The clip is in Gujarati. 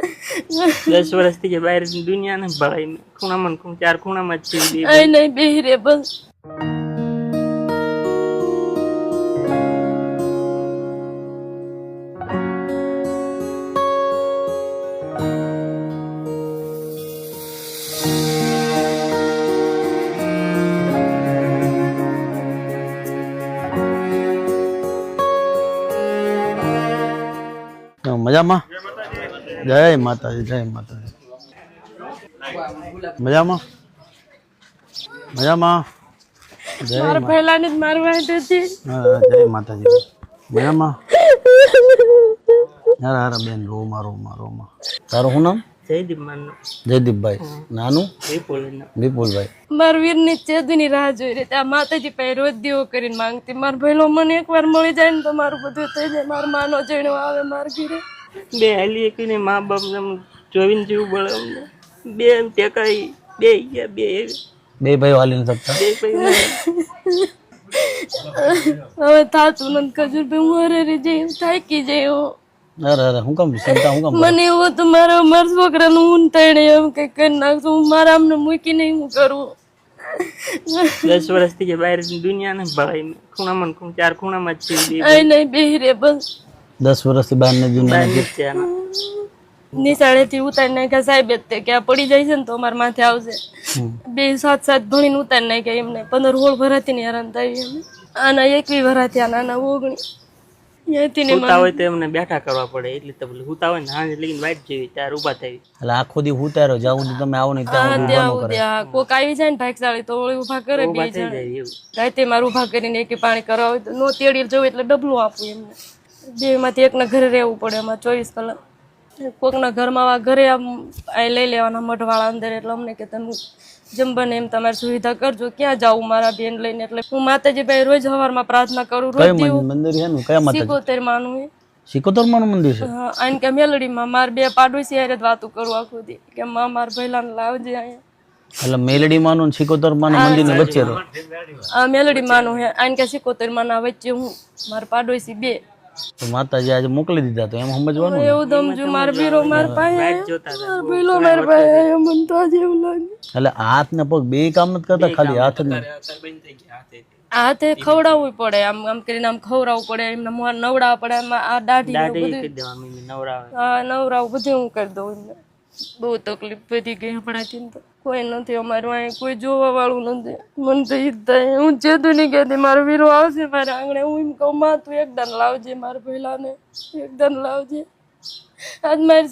10 વર્ષથી કે બહાર દુનિયા ને ભળાઈ ખૂણામાં ચાર ખૂણામાં જ છે આઈ નહીં બેહી રે બસ મજામાં? જય માતાજી, જય માતાજી. મજામાં? મજામાં? મારા પહેલાની જ મારવા હતી. હા, જય માતાજી. મજામાં? હારા બેન, રોમાં. તારું શું નામ? જયદીપ માનનો. જયદીપભાઈ. નાનું? વિપુલભાઈ. મારા વીરની ચેદની રાહ જોઈ રહી ત્યાં માતાજી પાસે રોજ દીવો કરીને માંગતી. મારો ભેલો મને એકવાર મળી જાય ને તો મારું બધું થઈ જાય. મારો માનો જણો આવે મારા ઘરે. બે હાલી એકને મા બાપ જોઈને જેવું બળે અમને. બે એમ ટેકાઈ બે ગયા બે ભાઈઓ હાલી નથી શકતા. હવે થાતું નથી ખજૂરભાઈ, હું હરેરી જઈ થાકી જાય. અરે હું કામ ચિંતા હું કામ મને એવું તો મારા છોકરાનું ઊન તણે એમ કઈ કરી નાખશું. હું મારા આમને મૂકીને હું કરું. 10 વર્ષથી કે બહાર દુનિયા ને ભળાઈ ખૂણામાં ચાર ખૂણામાં જ છે આઈ નહીં બેહી રે બસ 10 વર્ષથી બહાર ની દુનિયા નિશાળેથી ઉતારી નાખ્યા સાહેબ તે કે આ પડી જાય છે ને તો અમારા માથે આવશે. 2-7 ભણીને ઉતારી નાખ્યા એમને. 15-16 ભરાતી ને હેરાન થઈ એમ. આના 21 ભરાતી આના 19 હુતા હોય તો એમને બેઠા કરવા પડે એટલે તો હુતા હોય ને હાંજે લઈને વાઈટ જેવી ત્યારે ઉભા થઈ એટલે આખો દી હુતારો જાવું તમે આવો ને ત્યાં કોક આવી જાય ને ભાગશાળી તો ઉભા કરે બે જણ રાતે મારું ઉભા કરીને એક પાણી કરવા હોય તો નો તેડી જવું એટલે ડબલું આપવું એમને. 2 માંથી એકના ઘરે રહેવું પડે એમાં 24 કલાક. કોકના ઘરમાં ઘરે લઈ લેવાના મઠવાળા અંદર એટલે અમને કે તમે જમવાને એમ તમારી સુવિધા કરજો. ક્યાં જાવું મારા બેન લઈને એટલે હું માતાજી ભાઈ રોજ સવારમાં પ્રાર્થના કરું. રોજ મંદિર છે ને કયા માતાજી? 77 માનું. 77 માનું મંદિર છે? હા, આને કે મેલડીમાં માર બે પાડોશી હારે વાતો કરું આખું દી કે માં માર ભઈલાને લાવજે અહીંયા. એટલે મેલડી માનું 77 માનું મંદિર ની વચ્ચે રહો? આ મેલડી માનું હે. આને કે 77 માના વચ્ચે હું માર પાડોશી બે. તો માતાજી આજે મોકલી દીધા તો એમ સમજવાનું. એવું સમજો માર બીરો માર પાસે ભઈલો માર પાસે મન તો આજે એવું લાગે. એટલે હાથ ને પગ બે કામ નથી કરતા, ખાલી હાથ ને હાથે ખવડાવવું પડે. આમ કરીને આમ ખવડાવવું પડે. એમને મોર નવડાવવા પડે. એમાં આ દાઢી નવરાવું બધું હું કરી દઉં એમને. બહુ તકલીફ વધી ગઈ હમણાંથી. તો કોઈ નથી અમારું અહીં, કોઈ જોવા વાળું નથી. મને તો ઈ થાય. હું જેતું નહીં કહેતી મારો વીરો આવશે મારા આંગણે. હું એમ કહું માં તું એકદમ લાવજે મારા પહેલાને, એકદમ લાવજે. આજ મારી